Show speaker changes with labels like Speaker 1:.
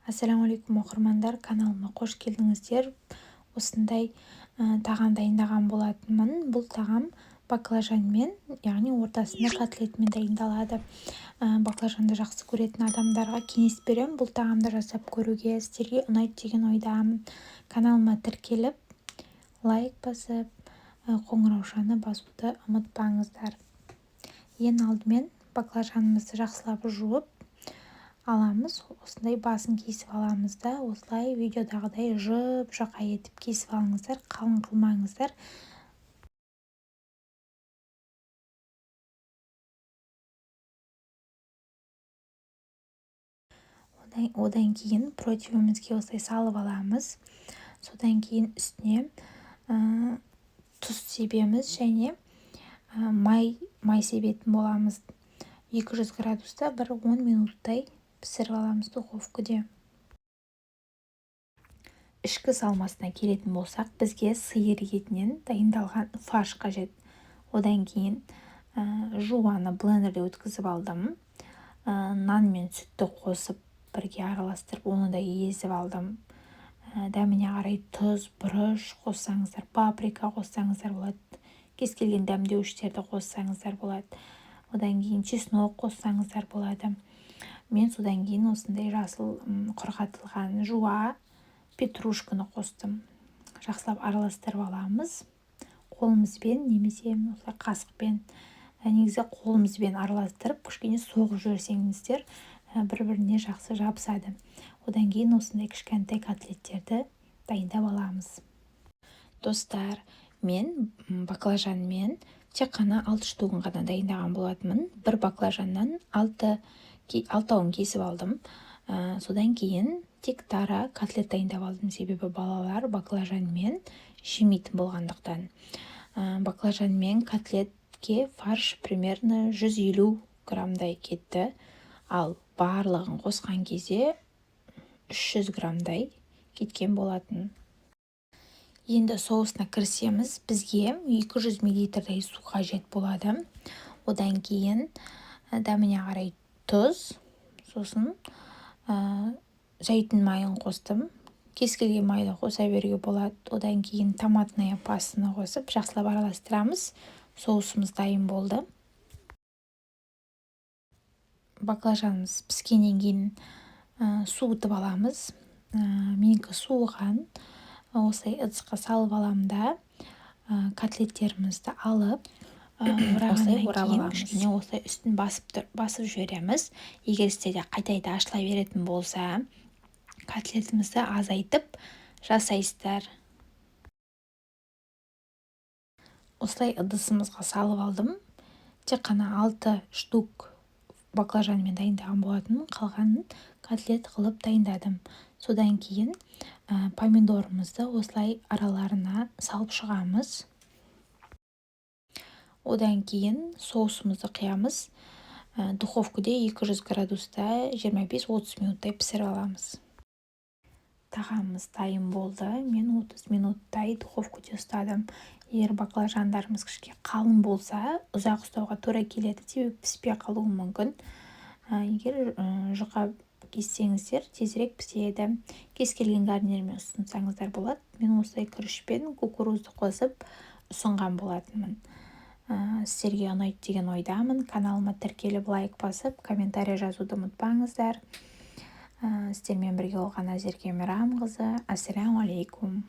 Speaker 1: Ассалаумағалейкум оқырмандар, каналыма қош келдіңіздер. Осындай тағам дайындаған болатынмын. Бұл тағам баклажанмен, яғни ортасында котлетмен дайындалады. Баклажанды жақсы көретін адамдарға кеңес беремін бұл тағамды жасап көруге. Сіздерге ұнайды деген ойдамын. Каналыма тіркеліп, лайк басып, қоңыраушаны басуды ұмытпаңыздар. Ең алдымен баклажанымызды жақсылап жуып аламыз. Осындай басын кесіп аламыз да, осылай видеодағыдай жұп-жұқа етіп кесіп алыңыздар, қалың қылмаңыздар. Одан кейін противімізге осылай салып аламыз. Содан кейін үстіне тұз себеміз және май себетін боламыз. 200 градуста бір 10 минуттай пісіріп аламыз духовкада. Ішкі салмасына келетін болсақ, бізге сиыр етінен дайындалған фарш қажет. Одан кейін жуаны блендерде өткізіп алдым. Нан мен сүтті қосып бірге араластырып, оны да езіп алдым. Дәміне қарай тұз, бұрыш қоссаңыздар, паприка қоссаңыздар болады. Кез келген дәмдеуіштерді қоссаңыздар болады. Одан кейін чеснок қоссаңыздар болады. Мен содан кейін осындай жасыл құрғатылған жуа петрушканы қостым. Жақсылап араластырып аламыз. Қолымызбен немесе қасықпен, негізі қолымызбен араластырып, кішкене соғып жіберсеңіздер, бір-біріне жақсы жабысады. Одан кейін осындай кішкентай котлеттерді дайындап аламыз. Достар, мен баклажанмен тек қана 6 штугын ғана дайындаған болатынмын. Бір баклажаннан 6-ауын кесіп алдым. Содан кейін тек дара котлет дайындап алдым, себебі балалар баклажанмен жемейтін болғандықтан. Баклажанмен котлетке фарш примерно 150 граммдай кетті, ал барлығын қосқан кезде 300 граммдай кеткен болатын. Енді соусына кірісеміз. Бізге 200 мл су қажет болады. Одан кейін дәміне қарай тұз, сосын зәйтүн майын қостым. Кез келген майды қоса беруге болады. Одан кейін томатная пастаны қосып, жақсылап араластырамыз. Соусымыз дайын болды. Баклажанымыз піскеннен кейін суытып аламыз. Менікі суыған. Осылай ыдысқа салып аламын да, котлеттерімізді алып, осылай орап аламыз. Кішкене осылай үстін басып жібереміз. Егер сізде қайта ашыла беретін болса, котлетімізді азайтып жасайсыздар. Осылай ыдысымызға салып алдым. Тек қана 6 штук баклажанмен дайындаған болатынмын. Қалғанын котлет қылып дайындадым. Содан кейін помидорымызды осылай араларына салып шығамыз. Одан кейін соусымызды құямыз. Духовкада 200 градуста 25-30 минуттай пісіріп аламыз. Тағамымыз дайын болды. Мен 30 минуттай духовкада ұстадым. Егер баклажандарымыз кішкене қалың болса, ұзақ ұстауға тура келеді, себебі піспей қалуы мүмкін. Егер жұқа кессеңіздер, тезірек піседі. Кез келген гарнирмен ұсынсаңыздар болады. Мен осылай күрішпен кукурузды қосып ұсынған болатынмын. Сіздерге ұнайды деген ойдамын. Каналыма тіркеліп, лайк басып, комментарий жазуды ұмытпаңыздар. Сіздермен бірге болған Азерке Мейрамқызы. Ассалаумағалейкум.